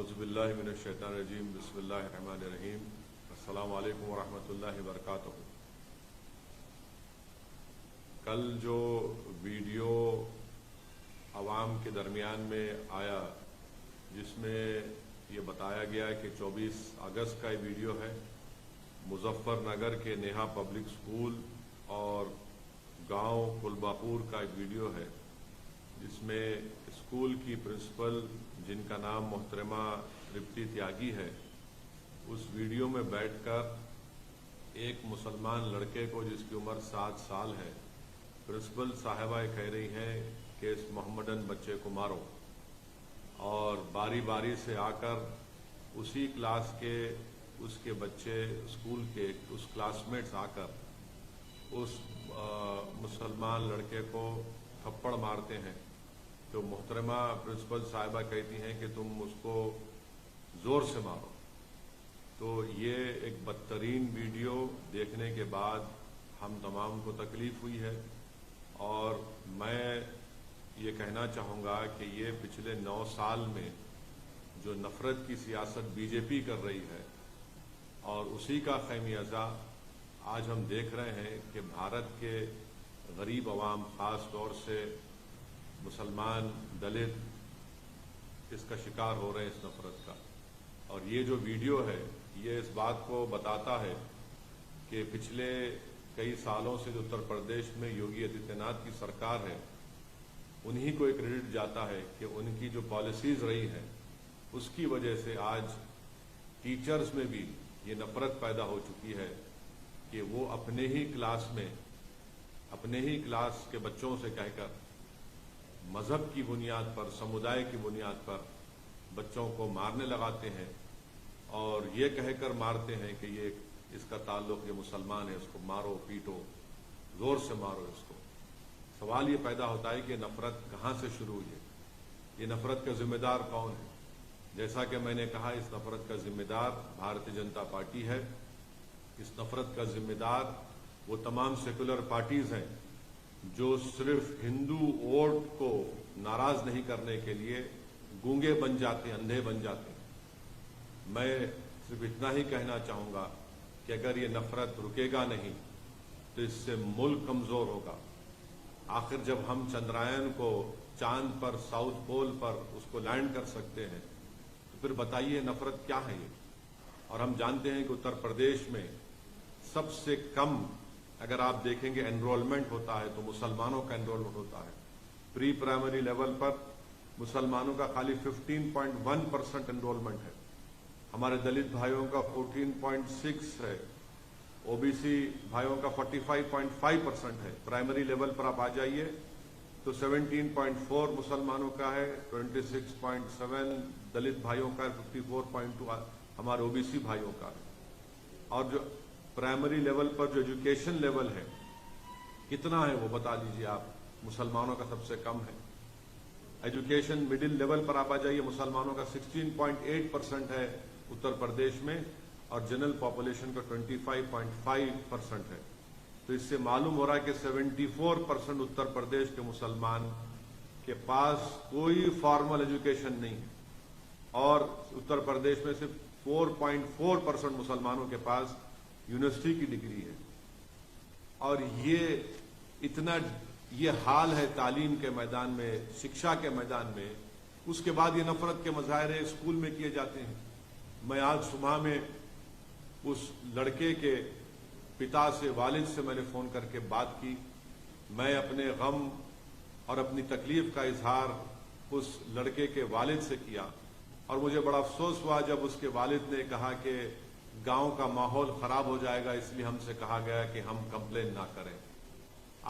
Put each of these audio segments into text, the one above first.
اعوذ باللہ من الشیطان الرجیم بسم اللہ الرحمن الرحیم السلام علیکم ورحمۃ اللہ وبرکاتہ۔ کل جو ویڈیو عوام کے درمیان میں آیا جس میں یہ بتایا گیا کہ 24 اگست کا یہ ویڈیو ہے، مظفر نگر کے نیہا پبلک اسکول اور گاؤں کلباپور کا ایک ویڈیو ہے جس میں اسکول کی پرنسپل جن کا نام محترمہ رپتی تیاگی ہے، اس ویڈیو میں بیٹھ کر ایک مسلمان لڑکے کو جس کی عمر 7 سال ہے، پرنسپل صاحبہ کہہ رہی ہیں کہ اس محمدن بچے کو مارو، اور باری باری سے آ کر اسی کلاس کے اس کے بچے اسکول کے اس کلاس میٹس آ کر اس مسلمان لڑکے کو تھپڑ مارتے ہیں۔ تو محترمہ پرنسپل صاحبہ کہتی ہیں کہ تم اس کو زور سے مارو۔ تو یہ ایک بدترین ویڈیو دیکھنے کے بعد ہم تمام کو تکلیف ہوئی ہے، اور میں یہ کہنا چاہوں گا کہ یہ پچھلے 9 سال میں جو نفرت کی سیاست بی جے پی کر رہی ہے، اور اسی کا خمیازہ آج ہم دیکھ رہے ہیں کہ بھارت کے غریب عوام، خاص طور سے مسلمان، دلت اس کا شکار ہو رہے ہیں، اس نفرت کا۔ اور یہ جو ویڈیو ہے یہ اس بات کو بتاتا ہے کہ پچھلے کئی سالوں سے جو اتر پردیش میں یوگی آدتیہ ناتھ کی سرکار ہے، انہی کو ایک کریڈٹ جاتا ہے کہ ان کی جو پالیسیز رہی ہیں اس کی وجہ سے آج ٹیچرز میں بھی یہ نفرت پیدا ہو چکی ہے کہ وہ اپنے ہی کلاس کے بچوں سے کہہ کر مذہب کی بنیاد پر، سمودائے کی بنیاد پر بچوں کو مارنے لگاتے ہیں، اور یہ کہہ کر مارتے ہیں کہ یہ اس کا تعلق یہ مسلمان ہے، اس کو مارو پیٹو، زور سے مارو اس کو۔ سوال یہ پیدا ہوتا ہے کہ نفرت کہاں سے شروع ہوئی ہے، یہ نفرت کا ذمہ دار کون ہے؟ جیسا کہ میں نے کہا، اس نفرت کا ذمہ دار بھارتیہ جنتا پارٹی ہے۔ اس نفرت کا ذمہ دار وہ تمام سیکولر پارٹیز ہیں جو صرف ہندو ووٹ کو ناراض نہیں کرنے کے لیے گونگے بن جاتے ہیں، اندھے بن جاتے ہیں۔ میں صرف اتنا ہی کہنا چاہوں گا کہ اگر یہ نفرت رکے گا نہیں تو اس سے ملک کمزور ہوگا۔ آخر جب ہم چندرائن کو چاند پر، ساؤتھ پول پر اس کو لینڈ کر سکتے ہیں تو پھر بتائیے نفرت کیا ہے یہ؟ اور ہم جانتے ہیں کہ اتر پردیش میں سب سے کم اگر آپ دیکھیں گے انرولمنٹ ہوتا ہے تو مسلمانوں کا انرولمنٹ ہوتا ہے۔ پری پرائمری لیول پر مسلمانوں کا خالی 15.1% انرولمنٹ ہے، ہمارے دلت بھائیوں کا 14.6 ہے، او بی سی بھائیوں کا 45.5% ہے۔ پرائمری لیول پر آپ آ جائیے تو 17.4 مسلمانوں کا ہے، 26.7 دلت بھائیوں کا ہے، 54.2 ہمارے او بی سی بھائیوں کا ہے۔ اور جو پرائمری لیول پر جو ایجوکیشن لیول ہے کتنا ہے وہ بتا دیجیے آپ؟ مسلمانوں کا سب سے کم ہے۔ ایجوکیشن مڈل لیول پر آپ آ جائیے، مسلمانوں کا 16.8% ہے اتر پردیش میں، اور جنرل پاپولیشن کا 25.5% ہے۔ تو اس سے معلوم ہو رہا ہے کہ 74% اتر پردیش کے مسلمان کے پاس کوئی فارمل ایجوکیشن نہیں ہے، اور اتر پردیش میں صرف 4.4% مسلمانوں کے پاس یونیورسٹی کی ڈگری ہے۔ اور یہ حال ہے تعلیم کے میدان میں، شکشا کے میدان میں۔ اس کے بعد یہ نفرت کے مظاہرے اسکول میں کیے جاتے ہیں۔ میں آج صبح میں اس لڑکے کے پتا سے، والد سے میں نے فون کر کے بات کی۔ میں اپنے غم اور اپنی تکلیف کا اظہار اس لڑکے کے والد سے کیا، اور مجھے بڑا افسوس ہوا جب اس کے والد نے کہا کہ گاؤں کا ماحول خراب ہو جائے گا، اس لیے ہم سے کہا گیا کہ ہم کمپلین نہ کریں۔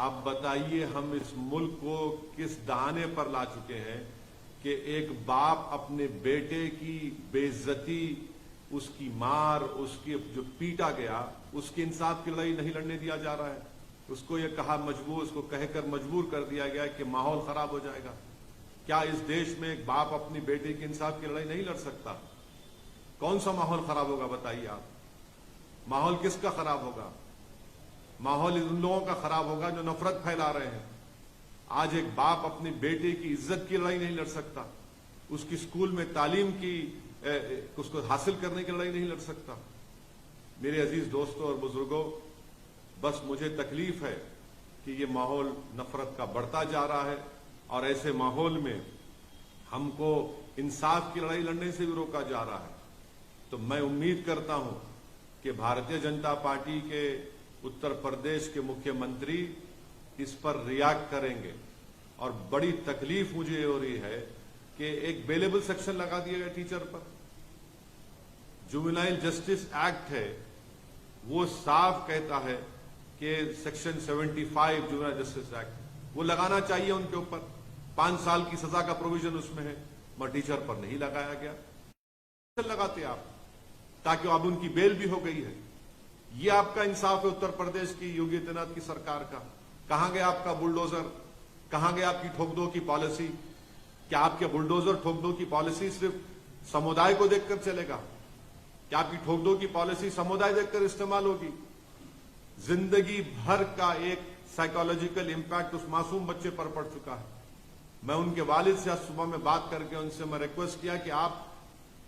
آپ بتائیے ہم اس ملک کو کس دہانے پر لا چکے ہیں کہ ایک باپ اپنے بیٹے کی بے عزتی، اس کی مار، اس کی جو پیٹا گیا، اس کی انصاف کی لڑائی نہیں لڑنے دیا جا رہا ہے۔ اس کو یہ اس کو کہہ کر مجبور کر دیا گیا کہ ماحول خراب ہو جائے گا۔ کیا اس دیش میں ایک باپ اپنی بیٹے کی انصاف کی لڑائی نہیں لڑ سکتا؟ کون سا ماحول خراب ہوگا بتائیے آپ؟ ماحول کس کا خراب ہوگا؟ ماحول ان لوگوں کا خراب ہوگا جو نفرت پھیلا رہے ہیں۔ آج ایک باپ اپنی بیٹے کی عزت کی لڑائی نہیں لڑ سکتا، اس کی اسکول میں تعلیم کی اس کو حاصل کرنے کی لڑائی نہیں لڑ سکتا؟ میرے عزیز دوستوں اور بزرگوں، بس مجھے تکلیف ہے کہ یہ ماحول نفرت کا بڑھتا جا رہا ہے، اور ایسے ماحول میں ہم کو انصاف کی لڑائی لڑنے سے بھی روکا جا رہا ہے۔ تو میں امید کرتا ہوں کہ بھارتیہ جنتا پارٹی کے اتر پردیش کے مکھیہ منتری اس پر ریاکٹ کریں گے، اور بڑی تکلیف مجھے یہ ہو رہی ہے کہ ایک بیلیبل سیکشن لگا دیا گیا ٹیچر پر۔ جوینائل جسٹس ایکٹ ہے، وہ صاف کہتا ہے کہ سیکشن 75 جوینائل جسٹس ایکٹ وہ لگانا چاہیے ان کے اوپر، 5 سال کی سزا کا پروویژن اس میں ہے، مگر ٹیچر پر نہیں لگایا گیا۔ لگاتے آپ تاکہ اب ان کی بیل بھی ہو گئی ہے۔ یہ آپ کا انصاف ہے اتر پردیش کی یوگی آدتیہ ناتھ کی سرکار کا؟ کہاں گیا آپ کا بلڈوزر؟ کہاں گیا آپ کی ٹھوک دو کی پالیسی؟ کیا آپ کے بلڈوزر ٹھوک دو کی پالیسی صرف سمودائے کو دیکھ کر چلے گا؟ کیا آپ کی ٹھوک دو کی پالیسی سمودائے دیکھ کر استعمال ہوگی؟ زندگی بھر کا ایک سائیکالوجیکل امپیکٹ اس معصوم بچے پر پڑ چکا ہے۔ میں ان کے والد سے آج صبح میں بات کر کے ان سے میں ریکویسٹ کیا کہ آپ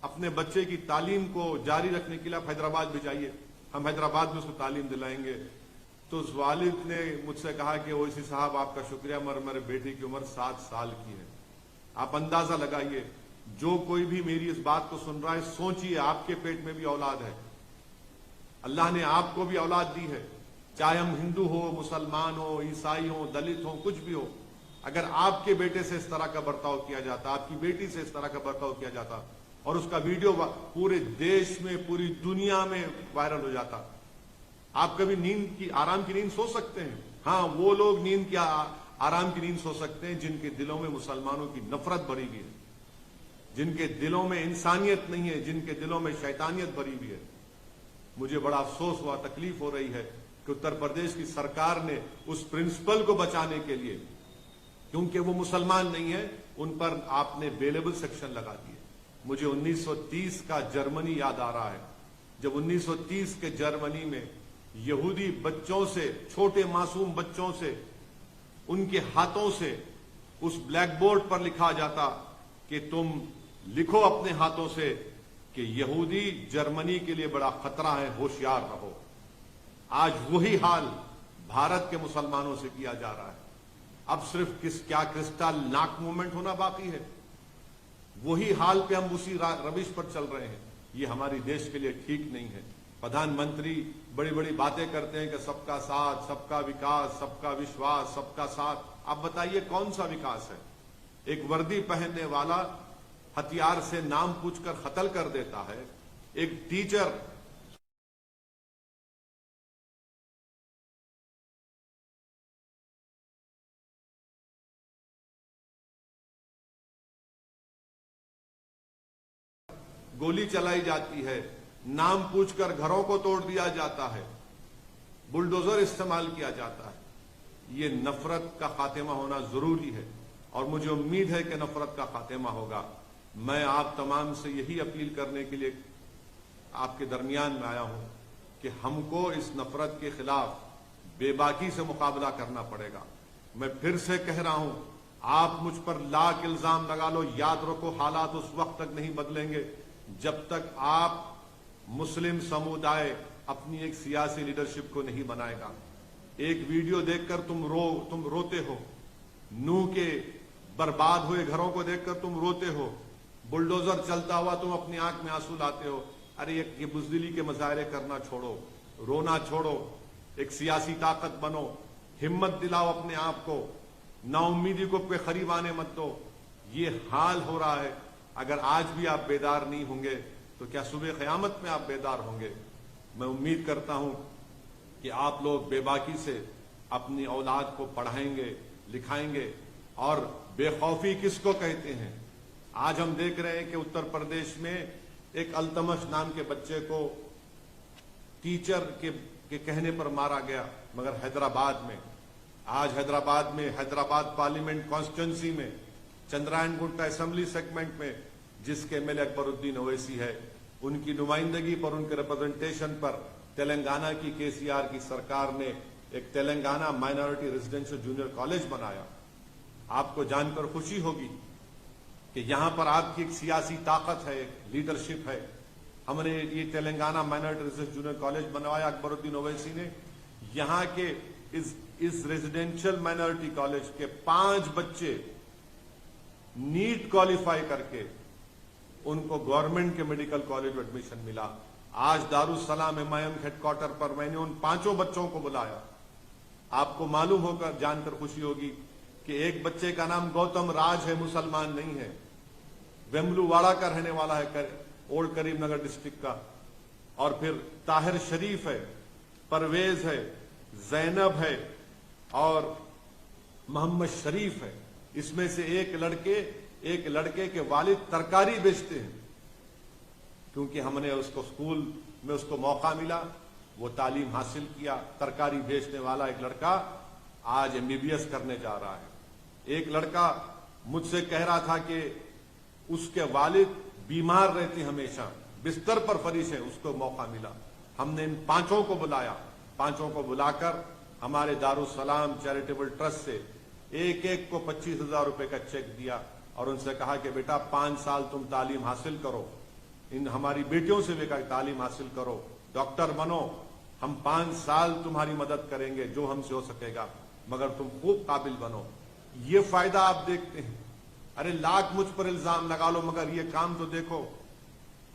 اپنے بچے کی تعلیم کو جاری رکھنے کے لیے آپ حیدرآباد بھی جائیے، ہم حیدرآباد میں اس کو تعلیم دلائیں گے۔ تو اس والد نے مجھ سے کہا کہ اویسی صاحب آپ کا شکریہ، مگر میرے بیٹی کی عمر 7 سال کی ہے۔ آپ اندازہ لگائیے، جو کوئی بھی میری اس بات کو سن رہا ہے، سوچئے آپ کے پیٹ میں بھی اولاد ہے، اللہ نے آپ کو بھی اولاد دی ہے، چاہے ہم ہندو ہو، مسلمان ہو، عیسائی ہو، دلت ہو، کچھ بھی ہو۔ اگر آپ کے بیٹے سے اس طرح کا برتاؤ کیا جاتا، آپ کی بیٹی سے اس طرح کا برتاؤ کیا جاتا، اور اس کا ویڈیو پورے دیش میں، پوری دنیا میں وائرل ہو جاتا، آپ کبھی نیند کی، آرام کی نیند سو سکتے ہیں؟ ہاں، وہ لوگ نیند کی، آرام کی نیند سو سکتے ہیں جن کے دلوں میں مسلمانوں کی نفرت بھری ہوئی ہے، جن کے دلوں میں انسانیت نہیں ہے، جن کے دلوں میں شیطانیت بھری ہوئی ہے۔ مجھے بڑا افسوس ہوا، تکلیف ہو رہی ہے کہ اتر پردیش کی سرکار نے اس پرنسپل کو بچانے کے لیے، کیونکہ وہ مسلمان نہیں ہے، ان پر آپ نے بیلیبل سیکشن لگا دیے۔ مجھے 1930 کا جرمنی یاد آ رہا ہے، جب 1930 کے جرمنی میں یہودی بچوں سے، چھوٹے معصوم بچوں سے، ان کے ہاتھوں سے اس بلیک بورڈ پر لکھا جاتا کہ تم لکھو اپنے ہاتھوں سے کہ یہودی جرمنی کے لیے بڑا خطرہ ہے، ہوشیار رہو۔ آج وہی حال بھارت کے مسلمانوں سے کیا جا رہا ہے۔ اب صرف کیا کرسٹل ناک موومنٹ ہونا باقی ہے؟ وہی حال پہ ہم اسی روش پر چل رہے ہیں۔ یہ ہماری دیش کے لیے ٹھیک نہیں ہے۔ پردھان منتری بڑی بڑی باتیں کرتے ہیں کہ سب کا ساتھ، سب کا وکاس، سب کا وشواس، سب کا ساتھ۔ آپ بتائیے کون سا وکاس ہے؟ ایک وردی پہننے والا ہتھیار سے نام پوچھ کر قتل کر دیتا ہے، ایک ٹیچر گولی چلائی جاتی ہے، نام پوچھ کر گھروں کو توڑ دیا جاتا ہے، بلڈوزر استعمال کیا جاتا ہے۔ یہ نفرت کا خاتمہ ہونا ضروری ہے، اور مجھے امید ہے کہ نفرت کا خاتمہ ہوگا۔ میں آپ تمام سے یہی اپیل کرنے کے لیے آپ کے درمیان میں آیا ہوں کہ ہم کو اس نفرت کے خلاف بے باکی سے مقابلہ کرنا پڑے گا۔ میں پھر سے کہہ رہا ہوں، آپ مجھ پر لاکھ الزام لگا لو، یاد رکھو حالات اس وقت تک نہیں بدلیں گے جب تک آپ مسلم سمودائے اپنی ایک سیاسی لیڈرشپ کو نہیں بنائے گا۔ ایک ویڈیو دیکھ کر تم روتے ہو، نو کے برباد ہوئے گھروں کو دیکھ کر تم روتے ہو، بلڈوزر چلتا ہوا تم اپنی آنکھ میں آنسو لاتے ہو۔ ارے یہ بزدلی کے مظاہرے کرنا چھوڑو، رونا چھوڑو، ایک سیاسی طاقت بنو، ہمت دلاؤ اپنے آپ کو، نا امیدی کو پہ قریب آنے مت دو۔ یہ حال ہو رہا ہے، اگر آج بھی آپ بیدار نہیں ہوں گے تو کیا صبح قیامت میں آپ بیدار ہوں گے؟ میں امید کرتا ہوں کہ آپ لوگ بے باکی سے اپنی اولاد کو پڑھائیں گے، لکھائیں گے، اور بے خوفی کس کو کہتے ہیں؟ آج ہم دیکھ رہے ہیں کہ اتر پردیش میں ایک التمش نام کے بچے کو ٹیچر کے کہنے پر مارا گیا، مگر حیدرآباد میں، آج حیدرآباد پارلیمنٹ کانسٹیٹوئنسی میں، چندرائن گٹا اسمبلی سیگمنٹ میں، جس کے ایم ایل اے اکبر الدین اویسی ہے، ان کی نمائندگی پر، ان کے ریپرزنٹیشن پر تلنگانہ کی KCR کی سرکار نے ایک Telangana minority residential junior college بنایا۔ آپ کو جان کر خوشی ہوگی کہ یہاں پر آپ کی ایک سیاسی طاقت ہے، ایک لیڈرشپ ہے. ہم نے یہ Telangana minority research junior college بنوایا اکبر الدین اویسی نے. یہاں کے اس ریزیڈینشل مائنارٹی کالج کے 5 بچے نیٹ کوالیفائی کر کے ان کو گورنمنٹ کے میڈیکل کالج میں ایڈمیشن ملا. آج دارالسلام MIM ہیڈ کوارٹر پر میں نے ان 5 بچوں کو بلایا. آپ کو معلوم ہوگا، جان کر خوشی ہوگی کہ ایک بچے کا نام گوتم راج ہے، مسلمان نہیں ہے، ویملو واڑہ کا رہنے والا ہے، اولڈ کریم نگر ڈسٹرکٹ کا. اور پھر طاہر شریف ہے، پرویز ہے، زینب ہے اور محمد شریف ہے. اس میں سے ایک لڑکے کے والد ترکاری بیچتے ہیں. کیونکہ ہم نے اس کو اسکول میں اس کو موقع ملا، وہ تعلیم حاصل کیا. ترکاری بیچنے والا ایک لڑکا آج MBBS کرنے جا رہا ہے. ایک لڑکا مجھ سے کہہ رہا تھا کہ اس کے والد بیمار رہتے ہمیشہ، بستر پر فریش ہیں، اس کو موقع ملا. ہم نے ان 5 کو بلایا. 5 کو بلا کر ہمارے دارالسلام چیریٹیبل ٹرسٹ سے ایک کو 25,000 روپے کا چیک دیا اور ان سے کہا کہ بیٹا 5 سال تم تعلیم حاصل کرو، ان ہماری بیٹیوں سے بھی کہا تعلیم حاصل کرو، ڈاکٹر بنو، ہم 5 سال تمہاری مدد کریں گے جو ہم سے ہو سکے گا، مگر تم خوب قابل بنو. یہ فائدہ آپ دیکھتے ہیں. ارے لاکھ مجھ پر الزام لگا لو مگر یہ کام تو دیکھو.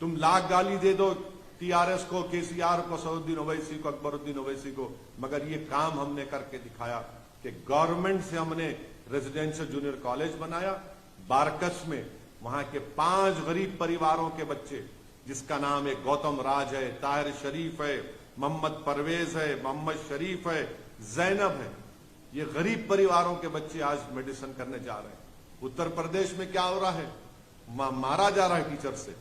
تم لاکھ گالی دے دو TRS کو، KCR کو، سعودالدین اویسی کو، اکبر الدین اویسی کو، مگر یہ کام ہم نے کر کے دکھایا کہ گورنمنٹ سے ہم نے ریزیڈینشل جونیئر کالج بنایا بارکس میں. وہاں کے 5 غریب پریواروں کے بچے، جس کا نام ہے گوتم راج ہے، طاہر شریف ہے، محمد پرویز ہے، محمد شریف ہے، زینب ہے. یہ غریب پریواروں کے بچے آج میڈیسن کرنے جا رہے ہیں. اتر پردیش میں کیا ہو رہا ہے؟ مارا جا رہا ہے ٹیچر سے.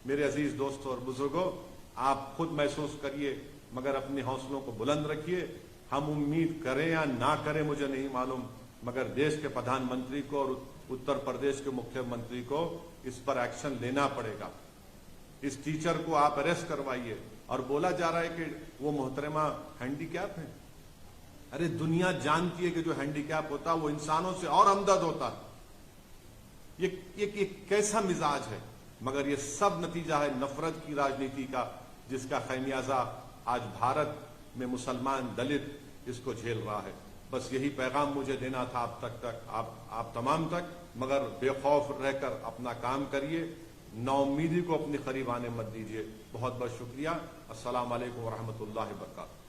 میرے عزیز دوستوں اور بزرگوں، آپ خود محسوس کریے مگر اپنے حوصلوں کو بلند رکھیے. ہم امید کریں یا نہ کریں مجھے نہیں معلوم، مگر دیش کے پردھان منتری کو اور اتر پردیش کے مکھیہ منتری کو اس پر ایکشن لینا پڑے گا. اس ٹیچر کو آپ اریسٹ کروائیے. اور بولا جا رہا ہے کہ وہ محترمہ ہینڈی کیپ ہے. ارے دنیا جانتی ہے کہ جو ہینڈی کیپ ہوتا ہے وہ انسانوں سے اور ہمدرد ہوتا ہے. یہ کیسا مزاج ہے؟ مگر یہ سب نتیجہ ہے نفرت کی راجنیتی کا، جس کا خمیازہ آج بھارت میں مسلمان دلت اس کو جھیل رہا ہے. بس یہی پیغام مجھے دینا تھا آپ تمام تک. مگر بے خوف رہ کر اپنا کام کریے، نا امیدی کو اپنی قریب آنے مت دیجیے. بہت بہت شکریہ. السلام علیکم ورحمۃ اللہ وبرکاتہ.